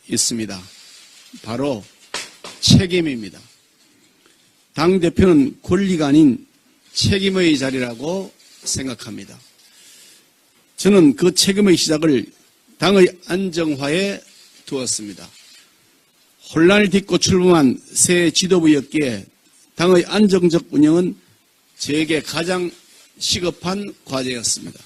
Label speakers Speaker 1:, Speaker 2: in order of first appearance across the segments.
Speaker 1: 있습니다. 바로 책임입니다. 당대표는 권리가 아닌 책임의 자리라고 생각합니다. 저는 그 책임의 시작을 당의 안정화에 두었습니다. 혼란을 딛고 출범한 새 지도부였기에 당의 안정적 운영은 저에게 가장 시급한 과제였습니다.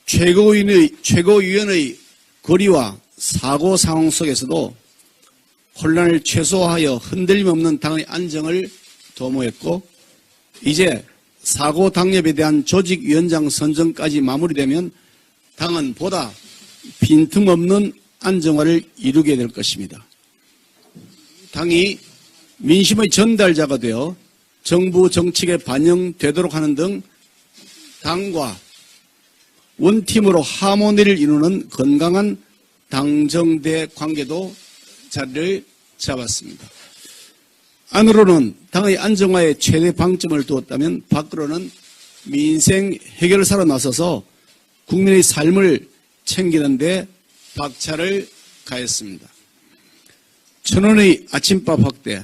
Speaker 1: 최고위원의 거리와 사고 상황 속에서도 혼란을 최소화하여 흔들림 없는 당의 안정을 도모했고, 이제 사고 당협에 대한 조직위원장 선정까지 마무리되면 당은 보다 빈틈없는 안정화를 이루게 될 것입니다. 당이 민심의 전달자가 되어 정부 정책에 반영되도록 하는 등 당과 원팀으로 하모니를 이루는 건강한 당정대 관계도 자리를 잡았습니다. 안으로는 당의 안정화에 최대 방점을 두었다면 밖으로는 민생 해결사로 나서서 국민의 삶을 챙기는 데 박차를 가했습니다. 1,000원의 아침밥 확대,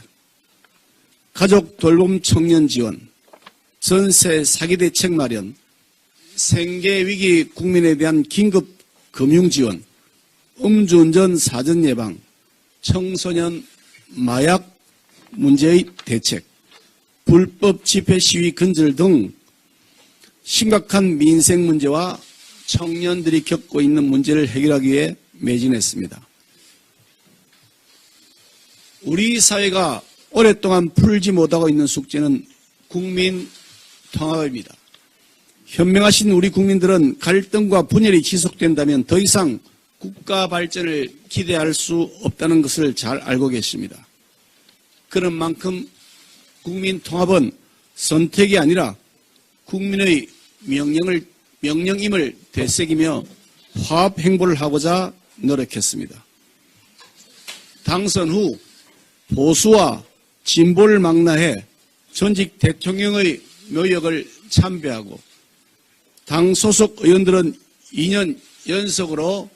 Speaker 1: 가족 돌봄 청년 지원, 전세 사기 대책 마련, 생계 위기 국민에 대한 긴급 금융 지원, 음주운전 사전 예방, 청소년 마약 문제의 대책, 불법 집회 시위 근절 등 심각한 민생 문제와 청년들이 겪고 있는 문제를 해결하기 위해 매진했습니다. 우리 사회가 오랫동안 풀지 못하고 있는 숙제는 국민 통합입니다. 현명하신 우리 국민들은 갈등과 분열이 지속된다면 더 이상 국가 발전을 기대할 수 없다는 것을 잘 알고 계십니다. 그런 만큼 국민 통합은 선택이 아니라 국민의 명령임을 되새기며 화합 행보를 하고자 노력했습니다. 당선 후 보수와 진보를 망라해 전직 대통령의 묘역을 참배하고 당 소속 의원들은 2년 연속으로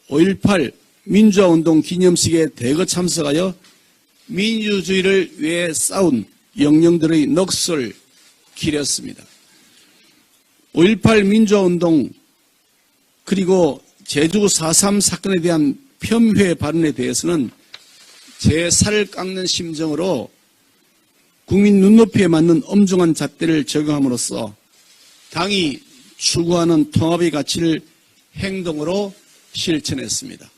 Speaker 1: 5.18 민주화운동 기념식에 대거 참석하여 민주주의를 위해 싸운 영령들의 넋을 기렸습니다. 5.18 민주화운동 그리고 제주 4.3 사건에 대한 폄훼 발언에 대해서는 제 살을 깎는 심정으로 국민 눈높이에 맞는 엄중한 잣대를 적용함으로써 당이 추구하는 통합의 가치를 행동으로 실천했습니다.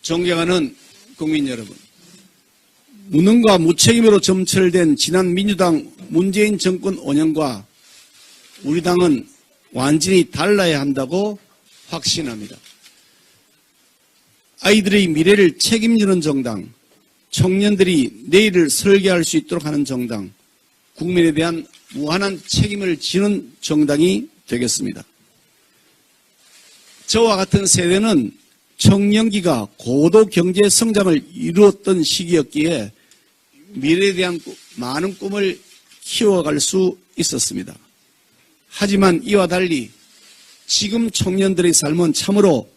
Speaker 1: 존경하는 국민 여러분, 무능과 무책임으로 점철된 지난 민주당 문재인 정권 5년과 우리 당은 완전히 달라야 한다고 확신합니다. 아이들의 미래를 책임지는 정당, 청년들이 내일을 설계할 수 있도록 하는 정당, 국민에 대한 무한한 책임을 지는 정당이 되겠습니다. 저와 같은 세대는 청년기가 고도 경제 성장을 이루었던 시기였기에 미래에 대한 많은 꿈을 키워갈 수 있었습니다. 하지만 이와 달리 지금 청년들의 삶은 참으로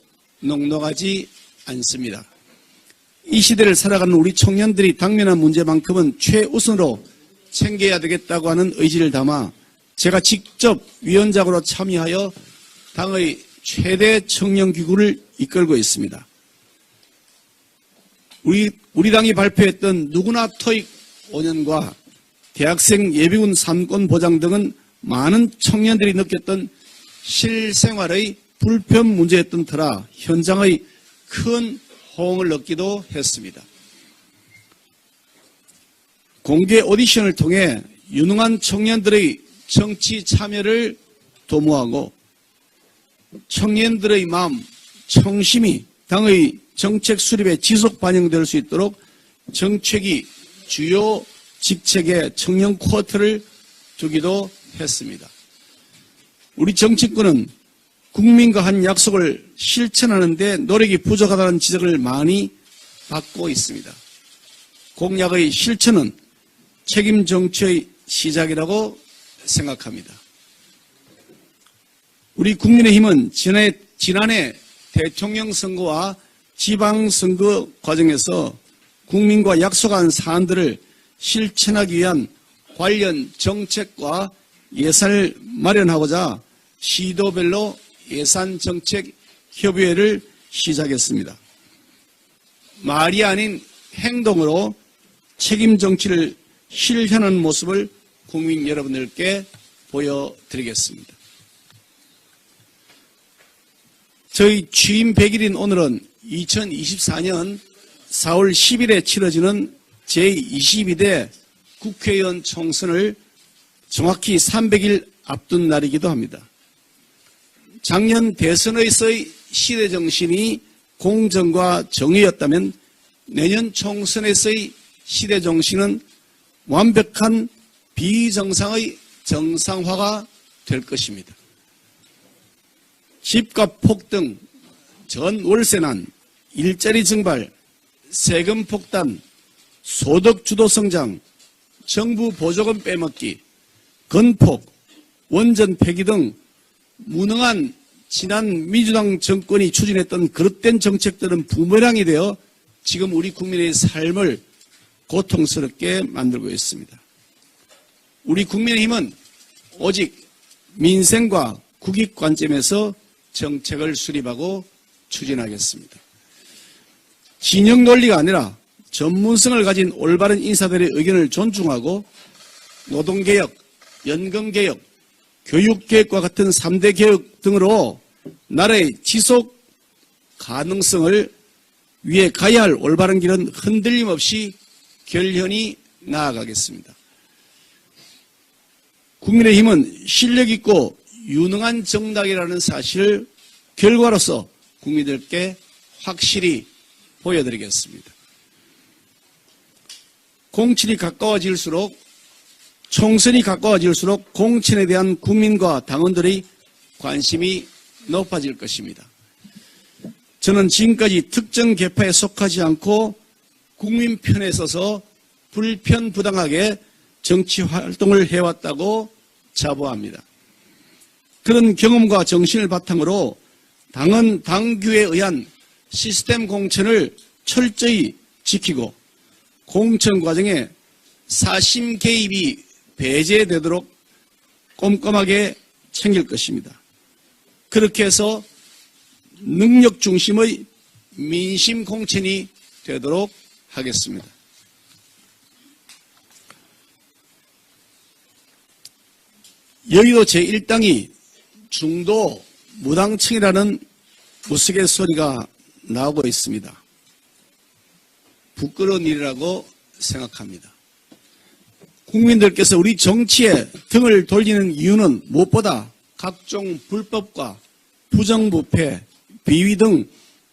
Speaker 1: 넉넉하지 않습니다. 이 시대를 살아가는 우리 청년들이 당면한 문제만큼은 최우선으로 챙겨야 되겠다고 하는 의지를 담아 제가 직접 위원장으로 참여하여 당의 최대 청년기구를 이끌고 있습니다. 우리 당이 발표했던 누구나 토익 5년과 대학생 예비군 3권 보장 등은 많은 청년들이 느꼈던 실생활의 불편 문제였던 터라 현장의 큰 호응을 얻기도 했습니다. 공개 오디션을 통해 유능한 청년들의 정치 참여를 도모하고 청년들의 마음, 청심이 당의 정책 수립에 지속 반영될 수 있도록 정책이 주요 직책에 청년 쿼터를 두기도 했습니다. 우리 정치권은 국민과 한 약속을 실천하는 데 노력이 부족하다는 지적을 많이 받고 있습니다. 공약의 실천은 책임 정치의 시작이라고 생각합니다. 우리 국민의힘은 지난해 대통령 선거와 지방선거 과정에서 국민과 약속한 사안들을 실천하기 위한 관련 정책과 예산을 마련하고자 시도별로 예산정책협의회를 시작했습니다. 말이 아닌 행동으로 책임 정치를 실현하는 모습을 국민 여러분들께 보여드리겠습니다. 저희 취임 100일인 오늘은 2024년 4월 10일에 치러지는 제22대 국회의원 총선을 정확히 300일 앞둔 날이기도 합니다. 작년 대선에서의 시대정신이 공정과 정의였다면 내년 총선에서의 시대정신은 완벽한 비정상의 정상화가 될 것입니다. 집값 폭등, 전월세난, 일자리 증발, 세금 폭탄, 소득 주도 성장, 정부 보조금 빼먹기, 건폭, 원전 폐기 등 무능한 지난 민주당 정권이 추진했던 그릇된 정책들은 부메랑이 되어 지금 우리 국민의 삶을 고통스럽게 만들고 있습니다. 우리 국민의힘은 오직 민생과 국익 관점에서 정책을 수립하고 추진하겠습니다. 진영 논리가 아니라 전문성을 가진 올바른 인사들의 의견을 존중하고 노동개혁, 연금개혁, 교육개혁과 같은 3대 개혁 등으로 나라의 지속 가능성을 위해 가야 할 올바른 길은 흔들림 없이 결연히 나아가겠습니다. 국민의힘은 실력 있고 유능한 정당이라는 사실을 결과로서 국민들께 확실히 보여드리겠습니다. 공천이 가까워질수록 총선이 가까워질수록 공천에 대한 국민과 당원들의 관심이 높아질 것입니다. 저는 지금까지 특정 계파에 속하지 않고 국민 편에 서서 불편부당하게 정치 활동을 해왔다고 자부합니다. 그런 경험과 정신을 바탕으로 당은 당규에 의한 시스템 공천을 철저히 지키고 공천 과정에 사심 개입이 배제되도록 꼼꼼하게 챙길 것입니다. 그렇게 해서 능력 중심의 민심 공천이 되도록 하겠습니다. 여의도 제1당이 중도 무당층이라는 우스갯소리가 나오고 있습니다. 부끄러운 일이라고 생각합니다. 국민들께서 우리 정치에 등을 돌리는 이유는 무엇보다 각종 불법과 부정부패, 비위 등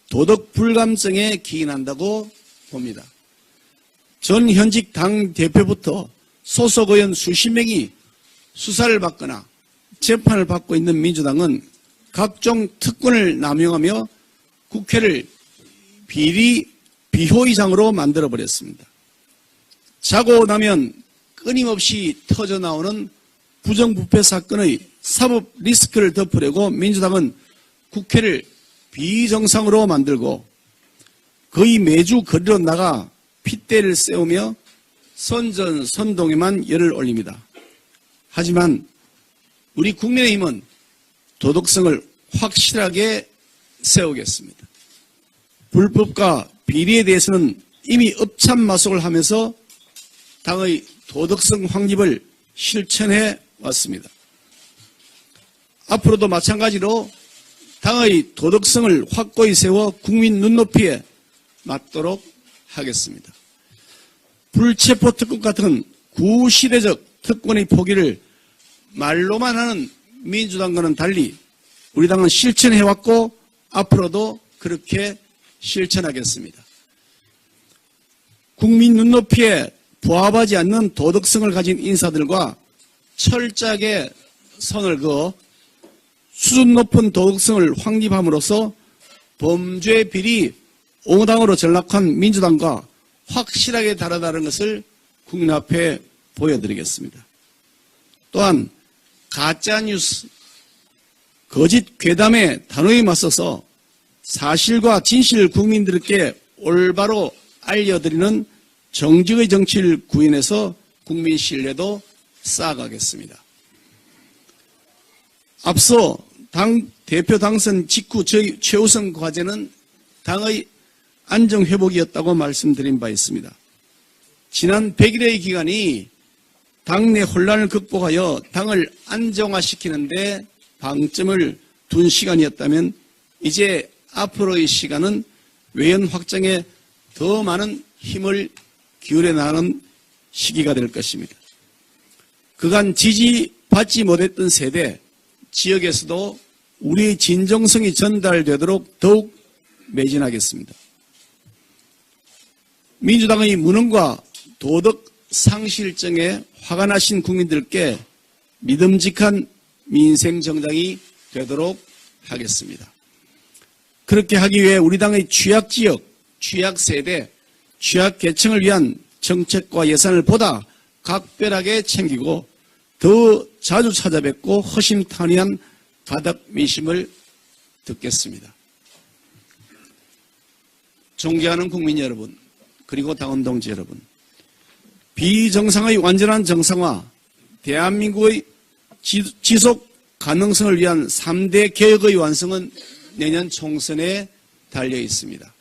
Speaker 1: 도덕 불감증에 기인한다고 봅니다. 전 현직 당대표부터 소속 의원 수십 명이 수사를 받거나 재판을 받고 있는 민주당은 각종 특권을 남용하며 국회를 비리 비호의장으로 만들어버렸습니다. 자고 나면 끊임없이 터져나오는 부정부패 사건의 사법 리스크를 덮으려고 민주당은 국회를 비정상으로 만들고 거의 매주 거리로 나가 핏대를 세우며 선전선동에만 열을 올립니다. 하지만 우리 국민의힘은 도덕성을 확실하게 세우겠습니다. 불법과 비리에 대해서는 이미 읍참마속을 하면서 당의 도덕성 확립을 실천해 왔습니다. 앞으로도 마찬가지로 당의 도덕성을 확고히 세워 국민 눈높이에 맞도록 하겠습니다. 불체포 특권 같은 구시대적 특권의 포기를 말로만 하는 민주당과는 달리 우리 당은 실천해왔고 앞으로도 그렇게 실천하겠습니다. 국민 눈높이에 부합하지 않는 도덕성을 가진 인사들과 철저하게 선을 그어 수준 높은 도덕성을 확립함으로써 범죄 비리 옹당으로 전락한 민주당과 확실하게 다르다는 것을 국민 앞에 보여드리겠습니다. 또한 가짜뉴스, 거짓 괴담에 단호히 맞서서 사실과 진실을 국민들께 올바로 알려드리는 정직의 정치를 구현해서 국민 신뢰도 쌓아가겠습니다. 앞서 당 대표 당선 직후 저희 최우선 과제는 당의 안정회복이었다고 말씀드린 바 있습니다. 지난 100일의 기간이 당내 혼란을 극복하여 당을 안정화시키는 데 방점을 둔 시간이었다면 이제 앞으로의 시간은 외연 확장에 더 많은 힘을 기울여 나가는 시기가 될 것입니다. 그간 지지받지 못했던 세대, 지역에서도 우리의 진정성이 전달되도록 더욱 매진하겠습니다. 민주당의 무능과 도덕 상실증에 화가 나신 국민들께 믿음직한 민생 정당이 되도록 하겠습니다. 그렇게 하기 위해 우리 당의 취약지역, 취약세대, 취약계층을 위한 정책과 예산을 보다 각별하게 챙기고 더 자주 찾아뵙고 허심탄회한 가덕 민심을 듣겠습니다. 존경하는 국민 여러분, 그리고 당원 동지 여러분, 비정상의 완전한 정상화, 대한민국의 지속 가능성을 위한 3대 개혁의 완성은 내년 총선에 달려 있습니다.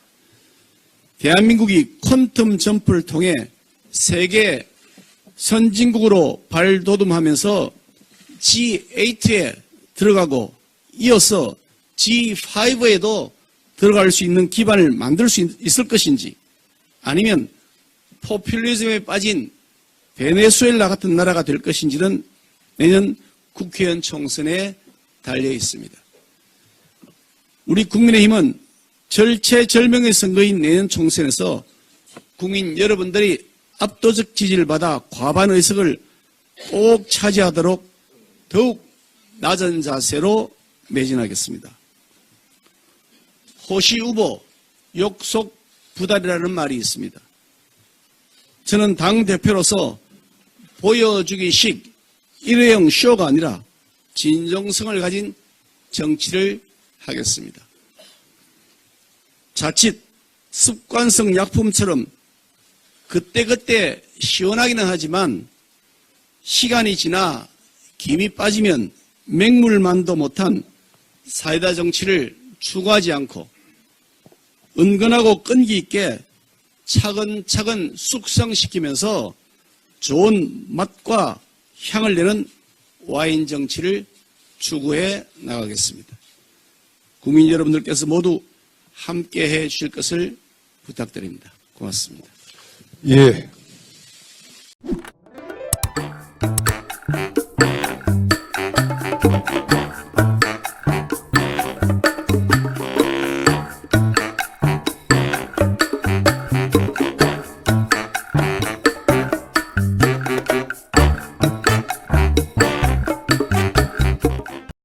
Speaker 1: 대한민국이 퀀텀 점프를 통해 세계 선진국으로 발돋움하면서 G8에 들어가고 이어서 G5에도 들어갈 수 있는 기반을 만들 수 있을 것인지, 아니면 포퓰리즘에 빠진 베네수엘라 같은 나라가 될 것인지는 내년 국회의원 총선에 달려 있습니다. 우리 국민의힘은 절체절명의 선거인 내년 총선에서 국민 여러분들이 압도적 지지를 받아 과반 의석을 꼭 차지하도록 더욱 낮은 자세로 매진하겠습니다. 호시 후보 욕속 부달이라는 말이 있습니다. 저는 당대표로서 보여주기식 일회용 쇼가 아니라 진정성을 가진 정치를 하겠습니다. 자칫 습관성 약품처럼 그때그때 시원하기는 하지만 시간이 지나 김이 빠지면 맹물만도 못한 사이다 정치를 추구하지 않고 은근하고 끈기 있게 차근차근 숙성시키면서 좋은 맛과 향을 내는 와인 정치를 추구해 나가겠습니다. 국민 여러분들께서 모두 함께해 주실 것을 부탁드립니다. 고맙습니다.
Speaker 2: 예.